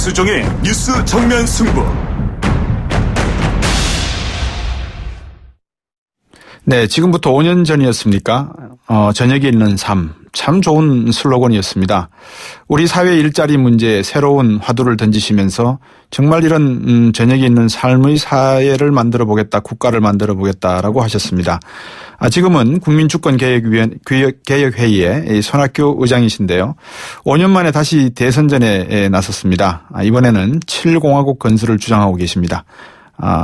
박수종의 뉴스 정면 승부. 네, 지금부터 5년 전이었습니까? 저녁에 있는 삶. 참 좋은 슬로건이었습니다. 우리 사회 일자리 문제에 새로운 화두를 던지시면서 정말 이런 저녁에 있는 삶의 사회를 만들어 보겠다, 국가를 만들어 보겠다라고 하셨습니다. 지금은 국민주권개혁회의의 손학규 의장이신데요. 5년 만에 다시 대선전에 나섰습니다. 이번에는 7공화국 건설을 주장하고 계십니다.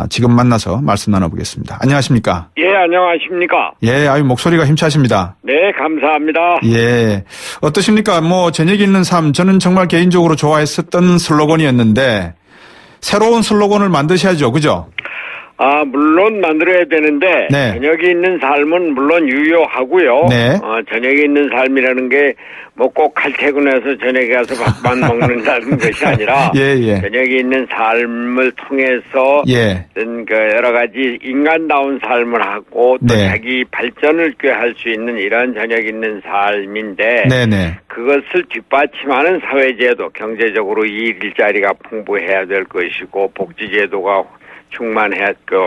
지금 만나서 말씀 나눠보겠습니다. 안녕하십니까? 예, 안녕하십니까? 예, 목소리가 힘차십니다. 네, 감사합니다. 예. 어떠십니까? 저녁에 있는 삶, 저는 정말 개인적으로 좋아했었던 슬로건이었는데, 새로운 슬로건을 만드셔야죠. 그죠? 물론 만들어야 되는데, 네. 저녁에 있는 삶은 물론 유효하고요. 네. 저녁에 있는 삶이라는 게 뭐 꼭 칼퇴근해서 저녁에 가서 밥만 먹는다는 것이 아니라, 예. 저녁에 있는 삶을 통해서, 예. 여러 가지 인간다운 삶을 하고, 또 네. 자기 발전을 꾀할 수 있는 이런 저녁 있는 삶인데, 네네. 그것을 뒷받침하는 사회제도, 경제적으로 이 일자리가 풍부해야 될 것이고, 복지제도가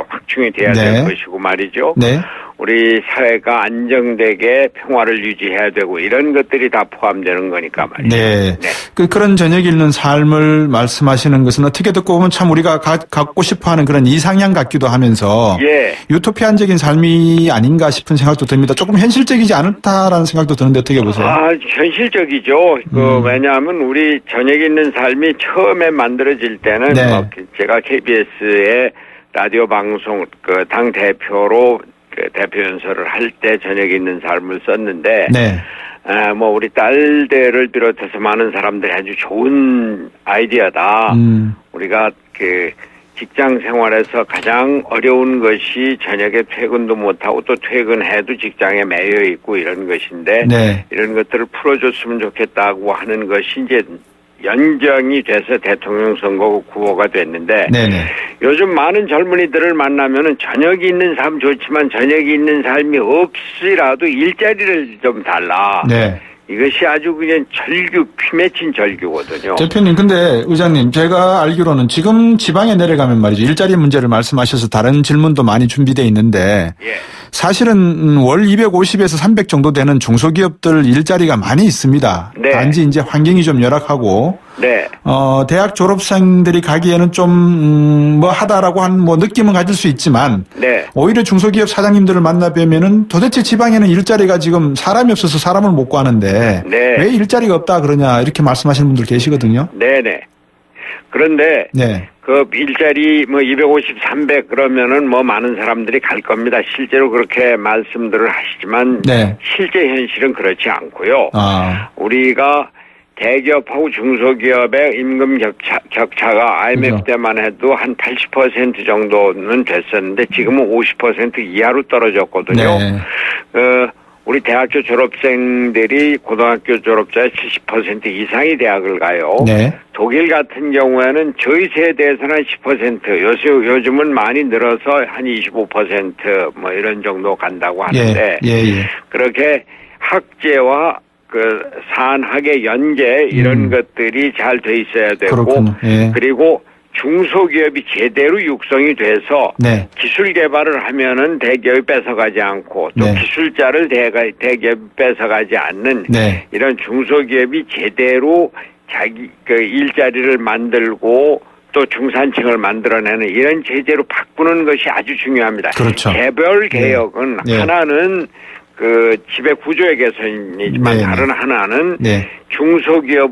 확충이 돼야 네. 될 것이고 말이죠. 네. 우리 사회가 안정되게 평화를 유지해야 되고 이런 것들이 다 포함되는 거니까 말이죠. 네. 네. 그런 저녁에 있는 삶을 말씀하시는 것은 어떻게 듣고 보면 참 우리가 갖고 싶어하는 그런 이상향 같기도 하면서 예. 유토피안적인 삶이 아닌가 싶은 생각도 듭니다. 조금 현실적이지 않다라는 생각도 드는데 어떻게 보세요? 현실적이죠. 왜냐하면 우리 저녁에 있는 삶이 처음에 만들어질 때는 네. 제가 KBS의 라디오 방송 당 대표로 대표 연설을 할 때 저녁에 있는 삶을 썼는데, 네. 우리 딸들을 비롯해서 많은 사람들이 아주 좋은 아이디어다. 우리가 직장 생활에서 가장 어려운 것이 저녁에 퇴근도 못하고 또 퇴근해도 직장에 매여 있고 이런 것인데, 네. 이런 것들을 풀어줬으면 좋겠다고 하는 것이 이제 연정이 돼서 대통령 선거 후보가 됐는데, 네네. 요즘 많은 젊은이들을 만나면은 저녁이 있는 삶 좋지만 저녁이 있는 삶이 없이라도 일자리를 좀 달라. 네. 이것이 아주 그냥 피맺힌 절규거든요. 대표님, 근데 의장님, 제가 알기로는 지금 지방에 내려가면 말이죠. 일자리 문제를 말씀하셔서 다른 질문도 많이 준비되어 있는데, 예. 사실은 월 250에서 300 정도 되는 중소기업들 일자리가 많이 있습니다. 네. 단지 이제 환경이 좀 열악하고, 네. 대학 졸업생들이 가기에는 좀, 하다라고 한 느낌은 가질 수 있지만, 네. 오히려 중소기업 사장님들을 만나뵈면은 도대체 지방에는 일자리가 지금 사람이 없어서 사람을 못 구하는데, 네. 왜 일자리가 없다 그러냐, 이렇게 말씀하시는 분들 계시거든요. 네네. 그런데, 네. 일자리 250, 300 그러면은 많은 사람들이 갈 겁니다. 실제로 그렇게 말씀들을 하시지만, 네. 실제 현실은 그렇지 않고요. 아. 우리가 대기업하고 중소기업의 임금 격차가 IMF 그렇죠. 때만 해도 한 80% 정도는 됐었는데 지금은 50% 이하로 떨어졌거든요. 네. 우리 대학교 졸업생들이 고등학교 졸업자의 70% 이상이 대학을 가요. 네. 독일 같은 경우에는 저희 세대에서는 한 10%, 요즘은 많이 늘어서 한 25% 이런 정도 간다고 하는데, 예. 그렇게 학제와 산학의 연계 이런 것들이 잘 돼 있어야 되고, 그렇군요. 예. 그리고 중소기업이 제대로 육성이 돼서 네. 기술 개발을 하면은 대기업이 뺏어가지 않고 또 네. 기술자를 대기업이 뺏어가지 않는 네. 이런 중소기업이 제대로 자기 일자리를 만들고 또 중산층을 만들어내는 이런 제재로 바꾸는 것이 아주 중요합니다. 그렇죠. 개별 개혁은 네. 하나는 지배 구조의 개선이지만 네. 다른 하나는 네. 중소기업에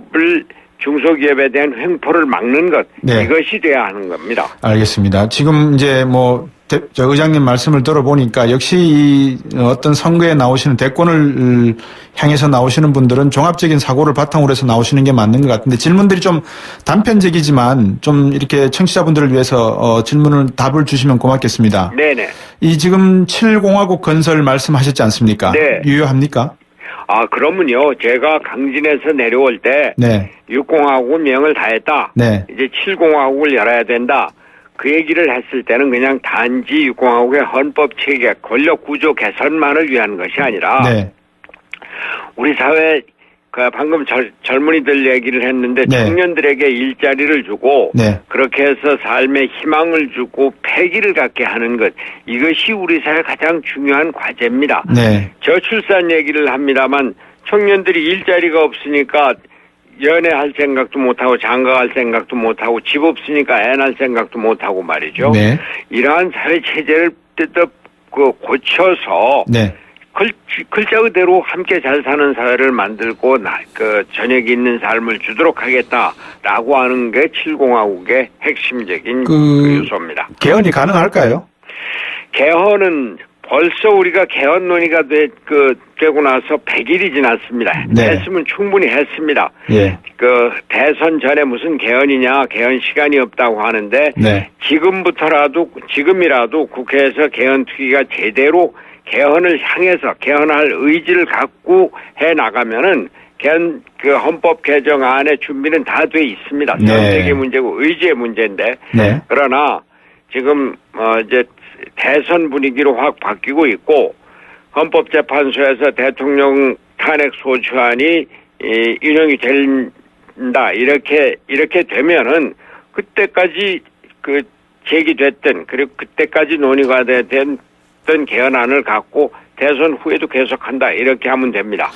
대한 횡포를 막는 것, 네. 이것이 돼야 하는 겁니다. 알겠습니다. 지금 이제 의장님 말씀을 들어보니까 역시 이 어떤 선거에 나오시는 대권을 향해서 나오시는 분들은 종합적인 사고를 바탕으로 해서 나오시는 게 맞는 것 같은데 질문들이 좀 단편적이지만 좀 이렇게 청취자분들을 위해서 답을 주시면 고맙겠습니다. 네네. 이 지금 7공화국 건설 말씀하셨지 않습니까? 네. 유효합니까? 그러면요. 제가 강진에서 내려올 때 네. 6공화국은 명을 다했다. 네. 이제 7공화국을 열어야 된다. 그 얘기를 했을 때는 그냥 단지 6공화국의 헌법 체계, 권력 구조 개선만을 위한 것이 아니라 네. 우리 사회 방금 젊은이들 얘기를 했는데 네. 청년들에게 일자리를 주고 네. 그렇게 해서 삶에 희망을 주고 패기를 갖게 하는 것 이것이 우리 사회 가장 중요한 과제입니다. 네. 저출산 얘기를 합니다만 청년들이 일자리가 없으니까 연애할 생각도 못하고 장가갈 생각도 못하고 집 없으니까 애 낳을 생각도 못하고 말이죠. 네. 이러한 사회 체제를 고쳐서 네. 글자 그대로 함께 잘 사는 사회를 만들고 저녁이 있는 삶을 주도록 하겠다라고 하는 게 7공화국의 핵심적인 그 요소입니다. 개헌이 가능할까요? 개헌은 벌써 우리가 개헌 논의가 되고 나서 100일이 지났습니다. 네. 했으면 충분히 했습니다. 예. 대선 전에 무슨 개헌이냐, 개헌 시간이 없다고 하는데 네. 지금이라도 국회에서 개헌 투기가 제대로 개헌을 향해서 개헌할 의지를 갖고 해 나가면은 개헌 헌법 개정안의 준비는 다 돼 있습니다. 네. 정책의 문제고 의지의 문제인데 네. 그러나 지금 이제 대선 분위기로 확 바뀌고 있고 헌법재판소에서 대통령 탄핵 소추안이 인용이 된다 이렇게 되면은 그때까지 제기됐던 그리고 그때까지 논의가 된 개헌안을 갖고 대선 후에도 계속한다 이렇게 하면 됩니다.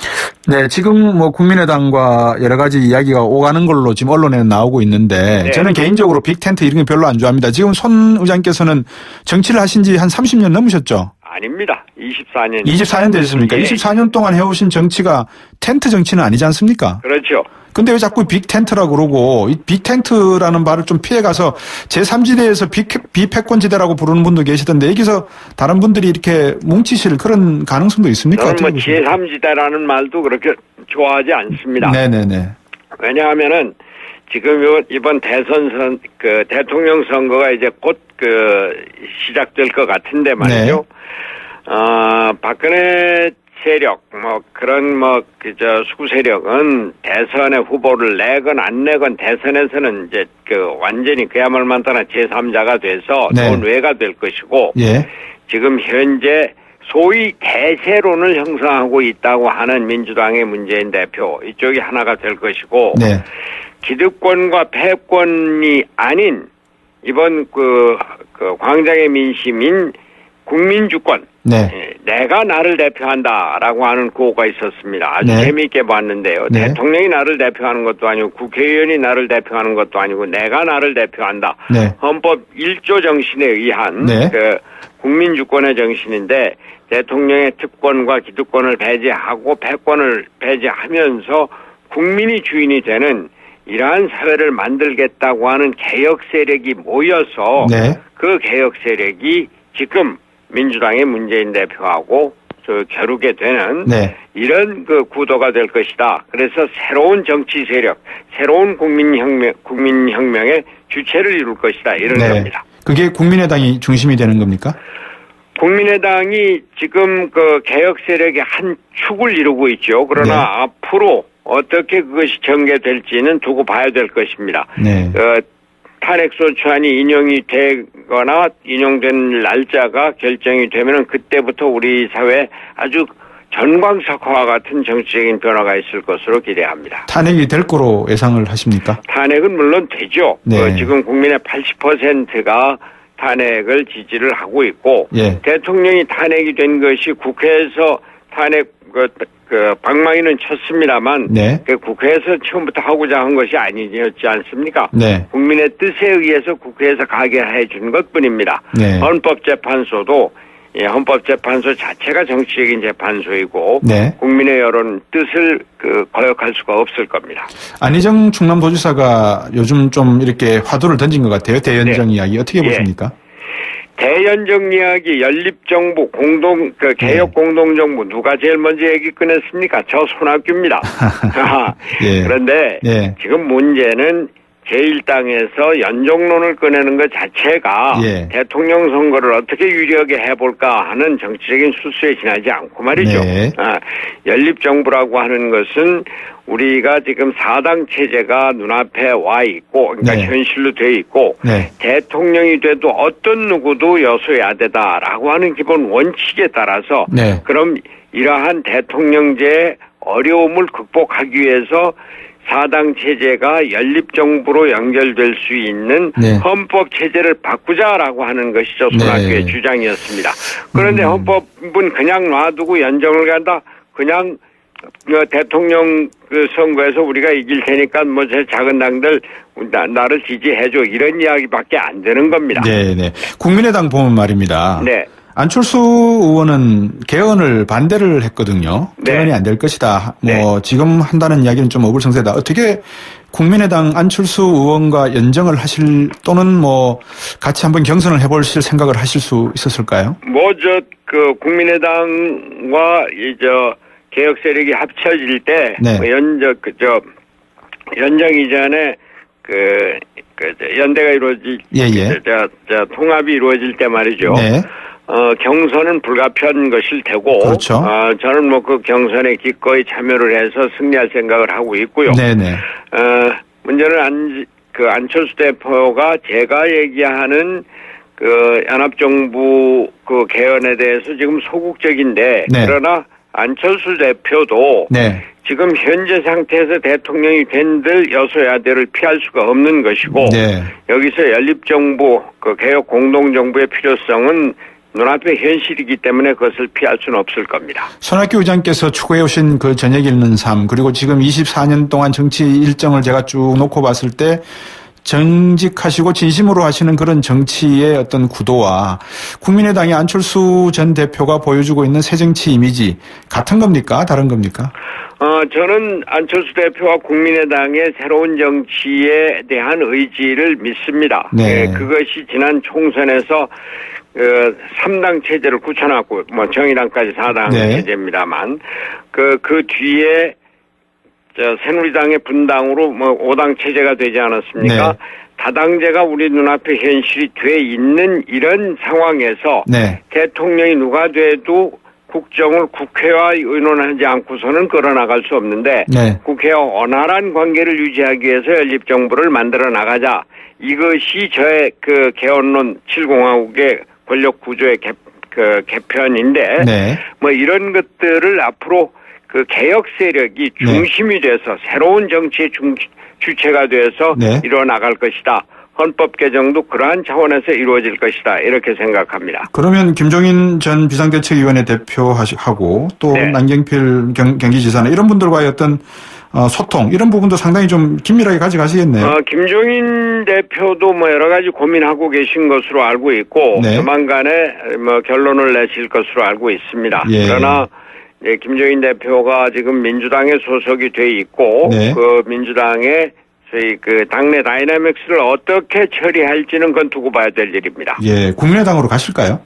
네, 지금 국민의당과 여러 가지 이야기가 오가는 걸로 지금 언론에 나오고 있는데 네. 저는 저는 개인적으로 빅텐트 이런 게 별로 안 좋아합니다. 지금 손 의장께서는 정치를 하신 지 한 30년 넘으셨죠? 아닙니다. 24년. 24년 되셨습니까? 예. 24년 동안 해오신 정치가 텐트 정치는 아니지 않습니까? 그렇죠. 근데 왜 자꾸 빅텐트라고 그러고 이 빅텐트라는 말을 좀 피해가서 제3지대에서 비패권지대라고 부르는 분도 계시던데 여기서 다른 분들이 이렇게 뭉치실 그런 가능성도 있습니까? 저는 제3지대라는 말도 그렇게 좋아하지 않습니다. 네네네. 왜냐하면은 지금 이번 대선 대통령 선거가 이제 곧 시작될 것 같은데 말이죠. 네. 박근혜 세력, 수세력은 대선에 후보를 내건 안 내건 대선에서는 이제 완전히 그야말로 많다나 제3자가 돼서 네. 논외가 될 것이고, 예. 지금 현재 소위 대세론을 형성하고 있다고 하는 민주당의 문재인 대표, 이쪽이 하나가 될 것이고, 네. 기득권과 패권이 아닌 이번 광장의 민심인 국민주권, 네. 내가 나를 대표한다라고 하는 구호가 있었습니다. 아주 네. 재미있게 봤는데요. 네. 대통령이 나를 대표하는 것도 아니고 국회의원이 나를 대표하는 것도 아니고 내가 나를 대표한다. 네. 헌법 1조 정신에 의한 네. 국민주권의 정신인데 대통령의 특권과 기득권을 배제하고 패권을 배제하면서 국민이 주인이 되는 이러한 사회를 만들겠다고 하는 개혁 세력이 모여서 네. 그 개혁 세력이 지금 민주당의 문재인 대표하고 겨루게 되는 네. 이런 구도가 될 것이다. 그래서 새로운 정치 세력, 새로운 국민혁명의 주체를 이룰 것이다. 이런 네. 겁니다. 그게 국민의당이 중심이 되는 겁니까? 국민의당이 지금 개혁 세력의 한 축을 이루고 있죠. 그러나 네. 앞으로 어떻게 그것이 전개될지는 두고 봐야 될 것입니다. 네. 탄핵소추안이 인용이 되거나 인용된 날짜가 결정이 되면은 그때부터 우리 사회에 아주 전광석화와 같은 정치적인 변화가 있을 것으로 기대합니다. 탄핵이 될 거로 예상을 하십니까? 탄핵은 물론 되죠. 네. 지금 국민의 80%가 탄핵을 지지를 하고 있고 예. 대통령이 탄핵이 된 것이 국회에서 탄핵 방망이는 쳤습니다만 네. 국회에서 처음부터 하고자 한 것이 아니었지 않습니까? 네. 국민의 뜻에 의해서 국회에서 가게 해준 것뿐입니다. 네. 헌법재판소도 헌법재판소 자체가 정치적인 재판소이고 네. 국민의 여론 뜻을 거역할 수가 없을 겁니다. 안희정 충남도지사가 요즘 좀 이렇게 화두를 던진 것 같아요. 대연정 네. 이야기 어떻게 보십니까? 대연정 이야기, 연립정부, 개혁 공동정부 누가 제일 먼저 얘기 꺼냈습니까? 저 손학규입니다. 예. 그런데 예. 지금 문제는 제1당에서 연정론을 꺼내는 것 자체가 예. 대통령 선거를 어떻게 유리하게 해볼까 하는 정치적인 수수에 지나지 않고 말이죠. 네. 연립정부라고 하는 것은 우리가 지금 4당 체제가 눈앞에 와 있고 그러니까 네. 현실로 돼 있고 네. 대통령이 돼도 어떤 누구도 여소야대다라고 하는 기본 원칙에 따라서 네. 그럼 이러한 대통령제의 어려움을 극복하기 위해서 사당 체제가 연립정부로 연결될 수 있는 네. 헌법 체제를 바꾸자라고 하는 것이죠. 손학규의 네. 주장이었습니다. 그런데 헌법은 그냥 놔두고 연정을 간다. 그냥 대통령 선거에서 우리가 이길 테니까 뭐 제 작은 당들 나를 지지해줘 이런 이야기밖에 안 되는 겁니다. 네. 국민의당 보면 말입니다. 네. 안철수 의원은 개헌을 반대를 했거든요. 네. 개헌이 안 될 것이다. 네. 뭐 지금 한다는 이야기는 좀 어불성세다. 어떻게 국민의당 안철수 의원과 연정을 하실 또는 뭐 같이 한번 경선을 해보실 생각을 하실 수 있었을까요? 국민의당과 개혁 세력이 합쳐질 때 네. 연정 이전에 연대가 이루어질 통합이 이루어질 때 말이죠. 네. 경선은 불가피한 것일 테고, 그렇죠. 저는 뭐 그 경선에 기꺼이 참여를 해서 승리할 생각을 하고 있고요. 네네. 문제는 안철수 대표가 제가 얘기하는 연합정부 개헌에 대해서 지금 소극적인데, 네. 그러나 안철수 대표도 네. 지금 현재 상태에서 대통령이 된들 여소야대를 피할 수가 없는 것이고, 네. 여기서 연립정부, 개혁 공동정부의 필요성은 눈앞의 현실이기 때문에 그것을 피할 수는 없을 겁니다. 손학규 의장께서 추구해 오신 그 저녁 읽는 삶, 그리고 지금 24년 동안 정치 일정을 제가 쭉 놓고 봤을 때 정직하시고 진심으로 하시는 그런 정치의 어떤 구도와 국민의당의 안철수 전 대표가 보여주고 있는 새정치 이미지 같은 겁니까? 다른 겁니까? 저는 안철수 대표와 국민의당의 새로운 정치에 대한 의지를 믿습니다. 네. 그것이 지난 총선에서 3당 체제를 굳혀놨고, 정의당까지 4당 네. 체제입니다만, 그 뒤에, 새누리당의 분당으로 5당 체제가 되지 않았습니까? 네. 다당제가 우리 눈앞에 현실이 돼 있는 이런 상황에서, 네. 대통령이 누가 돼도 국정을 국회와 의논하지 않고서는 끌어나갈 수 없는데, 네. 국회와 원활한 관계를 유지하기 위해서 연립정부를 만들어 나가자. 이것이 저의 개헌론 7공화국의 권력 구조의 개편인데, 네. 이런 것들을 앞으로 개혁 세력이 중심이 돼서 새로운 정치의 주체가 돼서 네. 이루어 나갈 것이다. 헌법 개정도 그러한 차원에서 이루어질 것이다. 이렇게 생각합니다. 그러면 김종인 전 비상대책위원회 대표하고 또 네. 남경필 경기지사나 이런 분들과의 어떤 소통 이런 부분도 상당히 좀 긴밀하게 가져가시겠네요. 김종인 대표도 여러 가지 고민하고 계신 것으로 알고 있고 네. 조만간에 결론을 내실 것으로 알고 있습니다. 예. 그러나 김종인 대표가 지금 민주당에 소속이 돼 있고 네. 민주당의 저희 당내 다이나믹스를 어떻게 처리할지는 그건 두고 봐야 될 일입니다. 예, 국민의당으로 가실까요?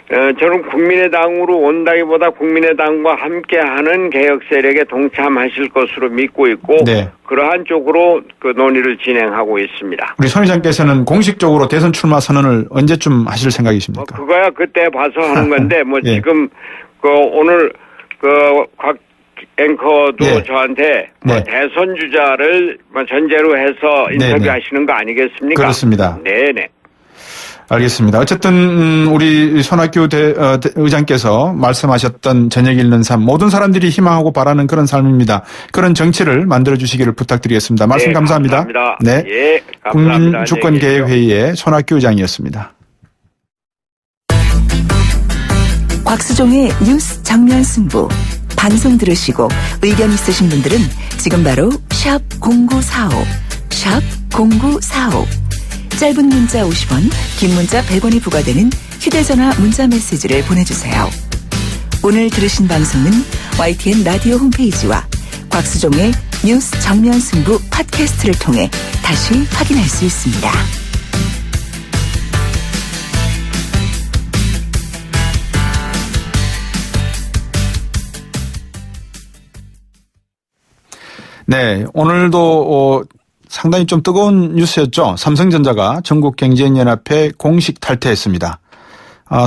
저는 국민의당으로 온다기보다 국민의당과 함께하는 개혁 세력에 동참하실 것으로 믿고 있고 네. 그러한 쪽으로 논의를 진행하고 있습니다. 우리 손 의장께서는 공식적으로 대선 출마 선언을 언제쯤 하실 생각이십니까? 그거야 그때 봐서 하는 건데 예. 지금 오늘 곽 앵커도 네. 저한테 네. 대선 주자를 전제로 해서 인터뷰하시는 거 아니겠습니까? 그렇습니다. 네네. 알겠습니다. 어쨌든 우리 손학규 의장께서 말씀하셨던 저녁 읽는 삶, 모든 사람들이 희망하고 바라는 그런 삶입니다. 그런 정치를 만들어주시기를 부탁드리겠습니다. 말씀 네, 감사합니다. 감사합니다. 네, 예, 감사합니다. 국민주권개혁회의의 손학규 의장이었습니다. 곽수종의 뉴스 정면 승부. 방송 들으시고 의견 있으신 분들은 지금 바로 샵 0945, 샵 0945. 짧은 문자 50원, 긴 문자 100원이 부과되는 휴대전화 문자 메시지를 보내주세요. 오늘 들으신 방송은 YTN 라디오 홈페이지와 곽수종의 뉴스 정면 승부 팟캐스트를 통해 다시 확인할 수 있습니다. 네, 오늘도 상당히 좀 뜨거운 뉴스였죠. 삼성전자가 전국경제인연합회 공식 탈퇴했습니다.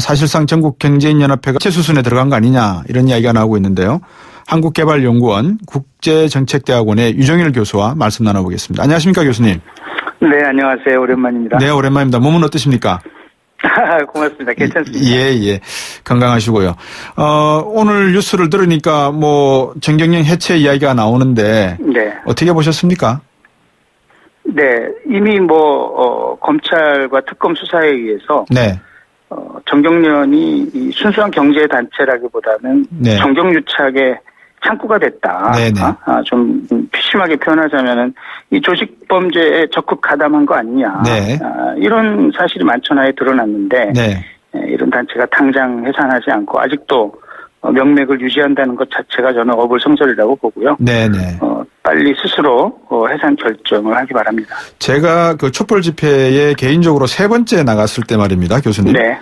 사실상 전국경제인연합회가 해체 수순에 들어간 거 아니냐 이런 이야기가 나오고 있는데요. 한국개발연구원 국제정책대학원의 유정일 교수와 말씀 나눠보겠습니다. 안녕하십니까 교수님. 네, 안녕하세요. 오랜만입니다. 네, 오랜만입니다. 몸은 어떠십니까? 고맙습니다. 괜찮습니다. 예. 건강하시고요. 오늘 뉴스를 들으니까 뭐 정경련 해체 이야기가 나오는데 네. 어떻게 보셨습니까? 네. 이미 검찰과 특검 수사에 의해서 네. 정경련이 이 순수한 경제 단체라기보다는 네. 정경유착의 창구가 됐다. 네네. 좀 심하게 표현하자면은 이 조직 범죄에 적극 가담한 거 아니냐. 네. 이런 사실이 만천하에 드러났는데 네. 이런 단체가 당장 해산하지 않고 아직도 명맥을 유지한다는 것 자체가 저는 어불성설이라고 보고요. 네네. 빨리 스스로 해산 결정을 하기 바랍니다. 제가 그 촛불 집회에 개인적으로 3번째 나갔을 때 말입니다, 교수님. 네.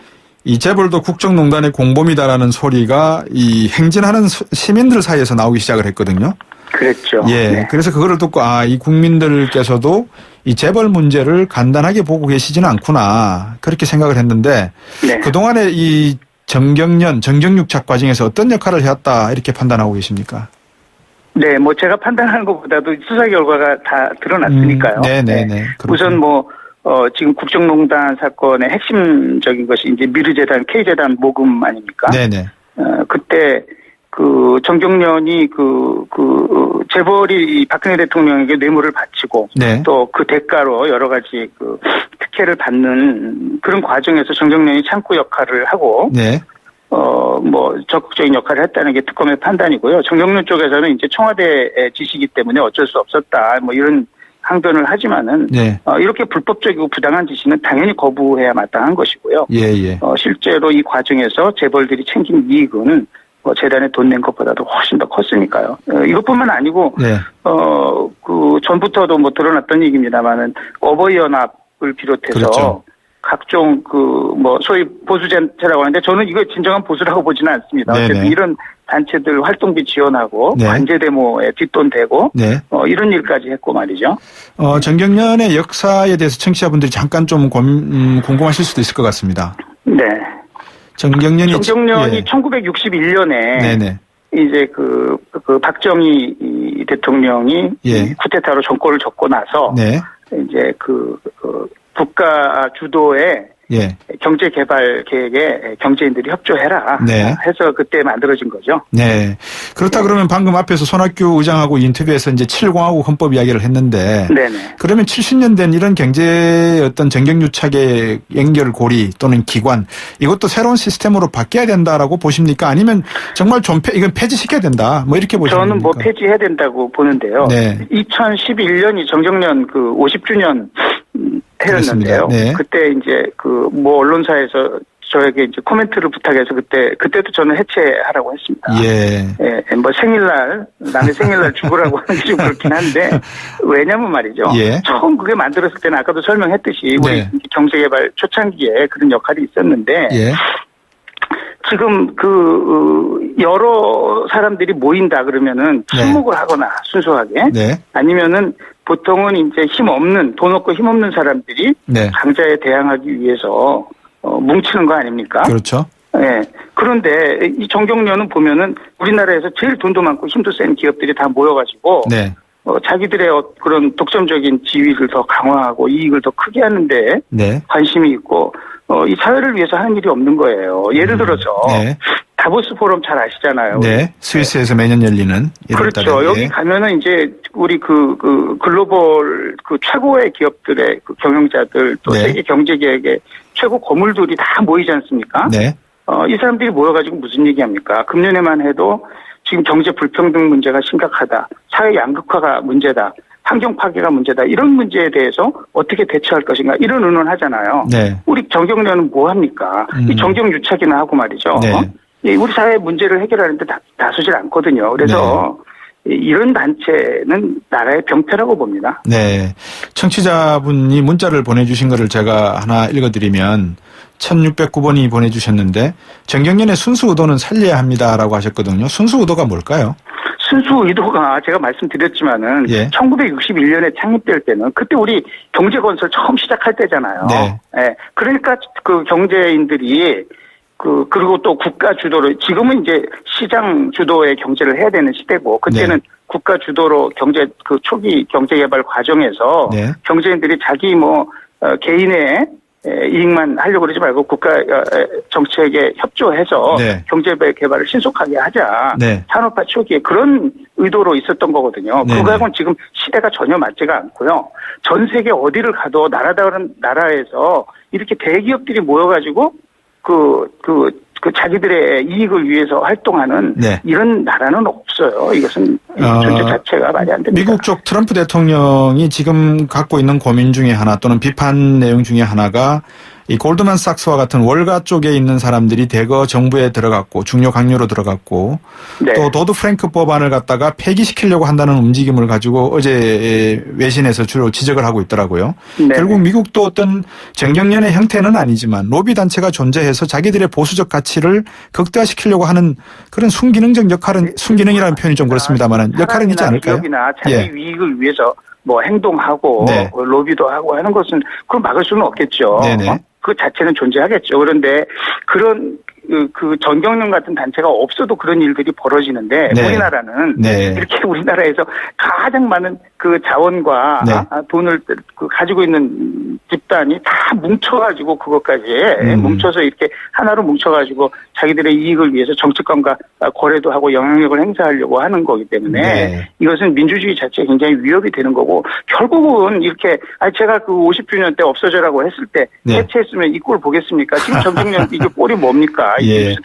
이 재벌도 국정농단의 공범이다라는 소리가 이 행진하는 시민들 사이에서 나오기 시작을 했거든요. 그랬죠. 예. 네. 그래서 그거를 듣고 이 국민들께서도 이 재벌 문제를 간단하게 보고 계시지는 않구나. 그렇게 생각을 했는데 네. 그동안에 이 정경유착 과정에서 어떤 역할을 해왔다 이렇게 판단하고 계십니까? 네, 제가 판단하는 것보다도 수사 결과가 다 드러났으니까요. 네네네. 우선 지금 국정농단 사건의 핵심적인 것이 이제 미르재단, K재단 모금 아닙니까? 네네. 그때 정경련이 재벌이 박근혜 대통령에게 뇌물을 바치고 네. 또 그 대가로 여러 가지 특혜를 받는 그런 과정에서 정경련이 창구 역할을 하고 네. 적극적인 역할을 했다는 게 특검의 판단이고요. 정경련 쪽에서는 이제 청와대의 지시이기 때문에 어쩔 수 없었다. 이런 항변을 하지만은 네. 이렇게 불법적이고 부당한 지시는 당연히 거부해야 마땅한 것이고요. 예. 실제로 이 과정에서 재벌들이 챙긴 이익은 재단에 돈 낸 것보다도 훨씬 더 컸으니까요. 이것뿐만 아니고 네. 전부터도 드러났던 얘기입니다만은 어버이연합을 비롯해서 그렇죠. 각종 소위 보수단체라고 하는데 저는 이거 진정한 보수라고 보지는 않습니다. 네네. 어쨌든 이런 단체들 활동비 지원하고 네. 관제데모에 뒷돈 대고 네. 이런 일까지 했고 말이죠. 정경련의 역사에 대해서 청취자분들이 잠깐 좀 궁금하실 수도 있을 것 같습니다. 네. 정경련이 예. 1961년에 네네. 이제 박정희 대통령이 예. 쿠데타로 정권을 잡고 나서 네. 이제 국가 주도의 예. 경제개발 계획에 경제인들이 협조해라 네. 해서 그때 만들어진 거죠. 네. 그렇다 그러면 방금 앞에서 손학규 의장하고 인터뷰에서 이제 7공화국 헌법 이야기를 했는데 네네. 그러면 70년 된 이런 경제 어떤 정경유착의 연결고리 또는 기관 이것도 새로운 시스템으로 바뀌어야 된다라고 보십니까? 아니면 정말 이건 폐지시켜야 된다. 이렇게 보십니까? 저는 폐지해야 된다고 보는데요. 네. 2011년이 정경련 50주년 해였는데요. 네. 그때 이제 언론사에서 저에게 이제 코멘트를 부탁해서 그때도 저는 해체하라고 했습니다. 예. 예, 남의 생일날 죽으라고 하는 게 좀 그렇긴 한데, 왜냐면 말이죠. 예. 처음 그게 만들었을 때는 아까도 설명했듯이 우리 네. 경제개발 초창기에 그런 역할이 있었는데, 예. 지금 여러 사람들이 모인다 그러면은 친목을 하거나 순수하게 네. 아니면은 보통은 이제 돈 없고 힘 없는 사람들이 네. 강자에 대항하기 위해서 뭉치는 거 아닙니까? 그렇죠. 네. 그런데 이 정경련은 보면은 우리나라에서 제일 돈도 많고 힘도 센 기업들이 다 모여가지고 네. 자기들의 그런 독점적인 지위를 더 강화하고 이익을 더 크게 하는데 네. 관심이 있고 이 사회를 위해서 하는 일이 없는 거예요. 예를 들어서 네. 다보스 포럼 잘 아시잖아요. 네. 스위스에서 매년 열리는. 그렇죠. 여기 가면은 이제 우리 글로벌 최고의 기업들의 경영자들 또 네. 세계 경제 계획의 최고 거물들이 다 모이지 않습니까? 네. 이 사람들이 모여가지고 무슨 얘기합니까? 금년에만 해도 지금 경제 불평등 문제가 심각하다. 사회 양극화가 문제다. 환경 파괴가 문제다. 이런 문제에 대해서 어떻게 대처할 것인가. 이런 의논하잖아요. 네. 우리 정경련은 뭐 합니까? 이 정경유착이나 하고 말이죠. 네. 우리 사회 문제를 해결하는데 나서질 않거든요. 그래서 이런 단체는 나라의 병폐라고 봅니다. 네. 청취자분이 문자를 보내주신 거를 제가 하나 읽어드리면 1609번이 보내주셨는데 정경련의 순수 의도는 살려야 합니다라고 하셨거든요. 순수 의도가 뭘까요? 순수 의도가 제가 말씀드렸지만은 1961년에 창립될 때는 그때 우리 경제건설 처음 시작할 때잖아요. 네. 네. 그러니까 경제인들이 그리고 또 국가 주도로 지금은 이제 시장 주도의 경제를 해야 되는 시대고 그때는 국가 주도로 초기 경제 개발 과정에서 경제인들이 자기 개인의 이익만 하려고 그러지 말고 국가 정책에 협조해서 네. 경제 개발을 신속하게 하자. 네. 산업화 초기에 그런 의도로 있었던 거거든요. 네. 그거하고는 지금 시대가 전혀 맞지가 않고요. 전 세계 어디를 가도 나라다른 나라에서 이렇게 대기업들이 모여가지고 그 자기들의 이익을 위해서 활동하는 네. 이런 나라는 없어요. 이것은 존재 자체가 말이 안 됩니다. 미국 쪽 트럼프 대통령이 지금 갖고 있는 고민 중에 하나 또는 비판 내용 중에 하나가 이 골드만삭스와 같은 월가 쪽에 있는 사람들이 대거 정부에 들어갔고 중요 강요로 들어갔고 네. 또 도드 프랭크 법안을 갖다가 폐기시키려고 한다는 움직임을 가지고 어제 외신에서 주로 지적을 하고 있더라고요. 네. 결국 미국도 어떤 정경련의 형태는 아니지만 로비 단체가 존재해서 자기들의 보수적 가치를 극대화시키려고 하는 그런 순기능적 역할은 순기능이라는 표현이 좀 그렇습니다만 역할은 있지 않을까요? 기업이나 자기 위익을 위해서 뭐 행동하고 네. 로비도 하고 하는 것은 그걸 막을 수는 없겠죠. 네네. 그 자체는 존재하겠죠. 그런데 그런 그 정경련 같은 단체가 없어도 그런 일들이 벌어지는데 네. 우리나라는 네. 이렇게 우리나라에서 가장 많은 그 자원과 네. 돈을 가지고 있는 집단이 다 뭉쳐가지고 그것까지 뭉쳐서 이렇게 하나로 뭉쳐가지고 자기들의 이익을 위해서 정치권과 거래도 하고 영향력을 행사하려고 하는 거기 때문에 네. 이것은 민주주의 자체에 굉장히 위협이 되는 거고 결국은 이렇게 제가 그 50주년 때 없어져라고 했을 때 네. 해체했으면 이 꼴 보겠습니까? 지금 정경련 이게 꼴이 뭡니까? 예.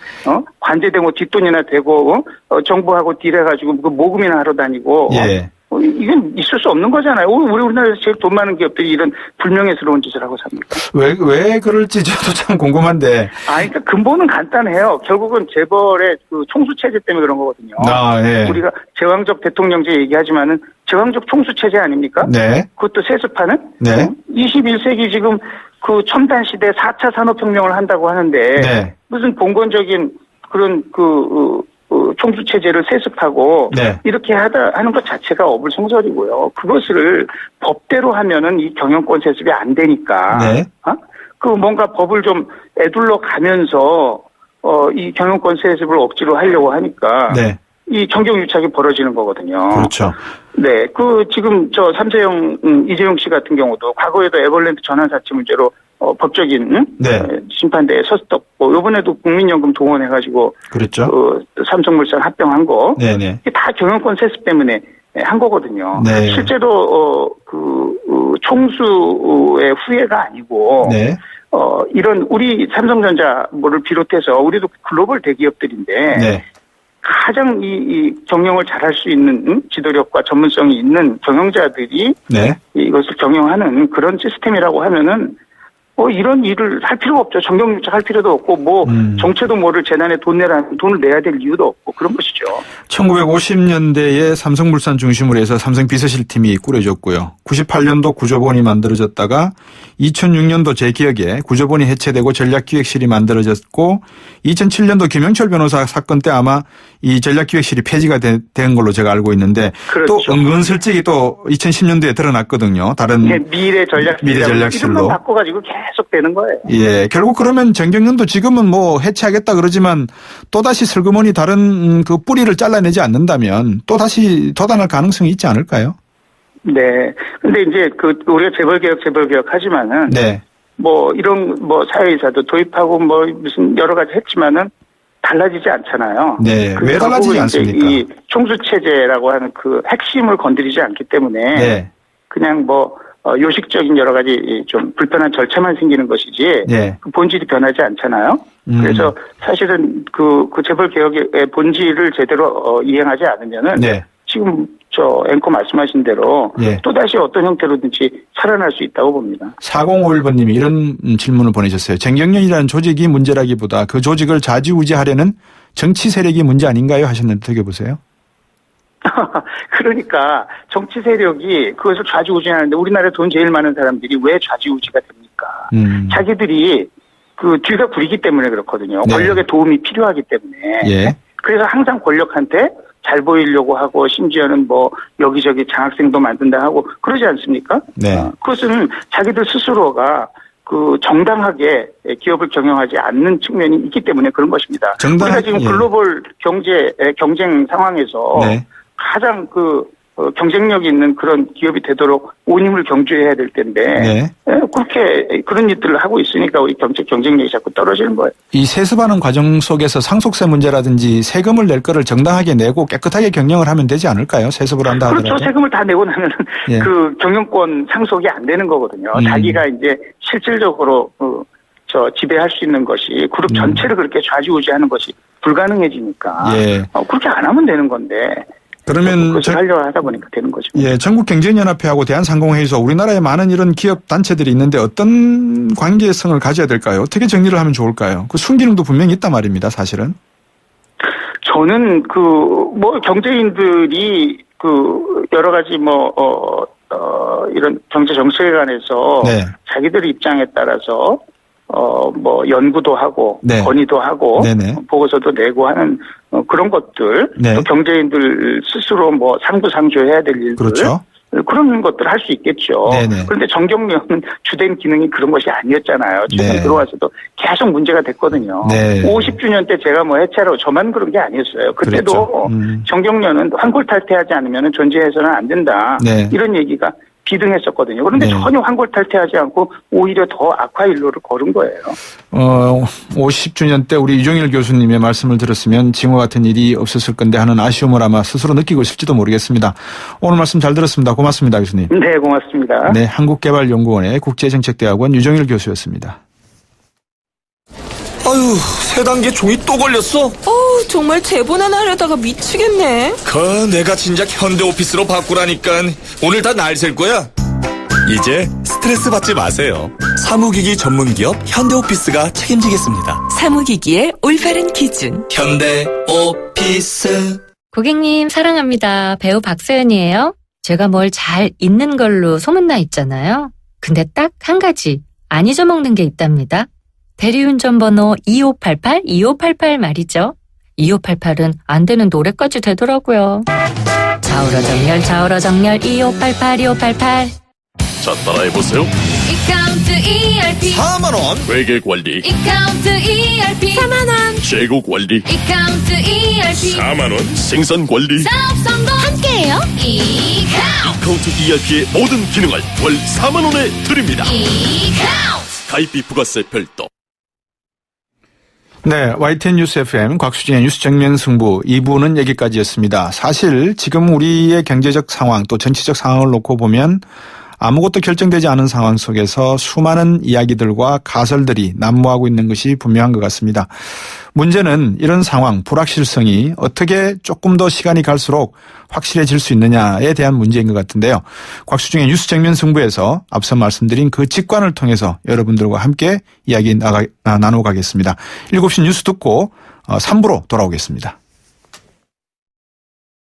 관제되고 뒷돈이나 되고 정부하고 딜해가지고 그 모금이나 하러 다니고 예. 이건 있을 수 없는 거잖아요. 우리나라에서 제일 돈 많은 기업들이 이런 불명예스러운 짓을 하고 삽니까? 왜 그럴지 저도 참 궁금한데. 그러니까 근본은 간단해요. 결국은 재벌의 그 총수 체제 때문에 그런 거거든요. 예. 우리가 제왕적 대통령제 얘기하지만은 제왕적 총수 체제 아닙니까? 네. 그것도 세습하는? 네. 21세기 지금 그 첨단 시대 4차 산업혁명을 한다고 하는데 네. 무슨 봉건적인 그런 총수 체제를 세습하고 네. 이렇게 하는 것 자체가 어불성설이고요. 그것을 법대로 하면은 이 경영권 세습이 안 되니까 네. 그 뭔가 법을 좀 애둘러 가면서 이 경영권 세습을 억지로 하려고 하니까 네. 이 정경유착이 벌어지는 거거든요. 그렇죠. 네, 지금 삼세형 이재용 씨 같은 경우도 과거에도 에버랜드 전환사채 문제로 법적인 네. 심판대에 섰었고 이번에도 국민연금 동원해가지고 그렇죠. 삼성물산 합병한 거, 네네. 이게 다 경영권 세습 때문에 한 거거든요. 네. 실제로 총수의 후예가 아니고. 네. 이런 우리 삼성전자를 비롯해서 우리도 글로벌 대기업들인데. 네. 가장 이 경영을 잘할 수 있는 지도력과 전문성이 있는 경영자들이 네. 이것을 경영하는 그런 시스템이라고 하면은 이런 일을 할 필요가 없죠. 정경유착 할 필요도 없고 정체도 모를 재난에 돈을 내야 될 이유도 없고 그런 것이죠. 1950년대에 삼성물산 중심으로 해서 삼성 비서실팀이 꾸려졌고요. 98년도 구조본이 만들어졌다가 2006년도 제 기억에 구조본이 해체되고 전략기획실이 만들어졌고 2007년도 김영철 변호사 사건 때 아마 이 전략기획실이 폐지가 된 걸로 제가 알고 있는데 그렇죠. 또 은근슬쩍이 또 2010년도에 드러났거든요. 다른 네, 미래 전략실로 이름만 바꿔가지고 계속 되는 거예요. 예, 결국 그러면 정경련도 지금은 뭐 해체하겠다 그러지만 또 다시 슬그머니 다른 그 뿌리를 잘라내지 않는다면 또 다시 돋아날 가능성이 있지 않을까요? 네. 근데 이제 우리가 재벌개혁 하지만은. 네. 이런 사회이사도 도입하고 무슨 여러 가지 했지만은 달라지지 않잖아요. 네. 왜 달라지지 않습니까? 이 총수체제라고 하는 그 핵심을 건드리지 않기 때문에. 네. 그냥 요식적인 여러 가지 좀 불편한 절차만 생기는 것이지. 네. 그 본질이 변하지 않잖아요. 그래서 사실은 그 재벌개혁의 본질을 제대로 이행하지 않으면은. 네. 지금 앵커 말씀하신 대로 예. 또다시 어떤 형태로든지 살아날 수 있다고 봅니다. 4051번님이 이런 질문을 보내셨어요. 정경련이라는 조직이 문제라기보다 그 조직을 좌지우지하려는 정치 세력이 문제 아닌가요? 하셨는데 어떻게 보세요? 그러니까 정치 세력이 그것을 좌지우지하는데 우리나라에 돈 제일 많은 사람들이 왜 좌지우지가 됩니까? 자기들이 그 뒤가 구리기 때문에 그렇거든요. 네. 권력의 도움이 필요하기 때문에. 예. 그래서 항상 권력한테 잘 보이려고 하고 심지어는 여기저기 장학생도 만든다 하고 그러지 않습니까? 네. 그것은 자기들 스스로가 정당하게 기업을 경영하지 않는 측면이 있기 때문에 그런 것입니다. 우리가 지금 글로벌 경제 경쟁 상황에서 네. 가장 경쟁력 있는 그런 기업이 되도록 온 힘을 경주해야 될 텐데 그렇게 그런 일들을 하고 있으니까 우리 경쟁력이 자꾸 떨어지는 거예요. 이 세습하는 과정 속에서 상속세 문제라든지 세금을 낼 거를 정당하게 내고 깨끗하게 경영을 하면 되지 않을까요? 세습을 한다 하더라도. 그렇죠. 세금을 다 내고 나면 그 경영권 상속이 안 되는 거거든요. 자기가 이제 실질적으로 지배할 수 있는 것이 그룹 전체를 그렇게 좌지우지하는 것이 불가능해지니까 그렇게 안 하면 되는 건데. 그러면 그것을 하려고 하다 보니까 되는 거죠. 전국경제연합회하고 대한상공회의소 우리나라에 많은 이런 기업 단체들이 있는데 어떤 관계성을 가져야 될까요? 어떻게 정리를 하면 좋을까요? 그 순기능도 분명히 있단 말입니다. 사실은. 저는 경제인들이 여러 가지 이런 경제 정책에 관해서 자기들 입장에 따라서 연구도 하고, 건의도 하고, 보고서도 내고 하는, 그런 것들, 또 경제인들 스스로 상부상조해야 될 일들. 그렇죠. 그런 것들 할 수 있겠죠. 그런데 정경련은 주된 기능이 그런 것이 아니었잖아요. 최근 들어와서도 계속 문제가 됐거든요. 50주년 때 제가 해체로 저만 그런 게 아니었어요. 그때도 정경련은 환골탈퇴하지 않으면 존재해서는 안 된다. 이런 얘기가 비등했었거든요. 그런데 전혀 환골탈퇴하지 않고 오히려 더 악화 일로를 걸은 거예요. 50주년 때 우리 유정일 교수님의 말씀을 들었으면 징후 같은 일이 없었을 건데 하는 아쉬움을 아마 스스로 느끼고 있을지도 모르겠습니다. 오늘 말씀 잘 들었습니다. 고맙습니다, 교수님. 네, 고맙습니다. 네, 한국개발연구원의 국제정책대학원 유정일 교수였습니다. 아유, 세 단계 종이 또 걸렸어? 정말 제본 하나 하려다가 미치겠네. 내가 진작 현대오피스로 바꾸라니까. 오늘 다 날 셀 거야. 이제 스트레스 받지 마세요. 사무기기 전문기업 현대오피스가 책임지겠습니다. 사무기기의 올바른 기준. 현대오피스. 고객님 사랑합니다. 배우 박서연이에요. 제가 뭘 잘 잊는 걸로 소문나 있잖아요. 근데 딱 한 가지 안 잊어먹는 게 있답니다. 대리운전 번호 2588 말이죠. 2588은 안 되는 노래까지 되더라고요. 좌우로 정렬 2588. 자, 따라해보세요. 이카운트 ERP 4만원 회계관리, 이카운트 ERP 4만원 재고관리, 이카운트 ERP 4만원 생산관리. 사업성공 함께해요. 이카운트 ERP의 모든 기능을 월 4만원에 드립니다. 이카운트 가입비 부가세 별도. 네, YTN 뉴스 FM 곽수진의 뉴스 정면 승부 2부는 여기까지였습니다. 사실 지금 우리의 경제적 상황 또 정치적 상황을 놓고 보면 아무것도 결정되지 않은 상황 속에서 수많은 이야기들과 가설들이 난무하고 있는 것이 분명한 것 같습니다. 문제는 이런 상황, 불확실성이 어떻게 조금 더 시간이 갈수록 확실해질 수 있느냐에 대한 문제인 것 같은데요. 곽수중의 뉴스 정면 승부에서 앞서 말씀드린 그 직관을 통해서 여러분들과 함께 이야기 나눠가겠습니다. 7시 뉴스 듣고 3부로 돌아오겠습니다.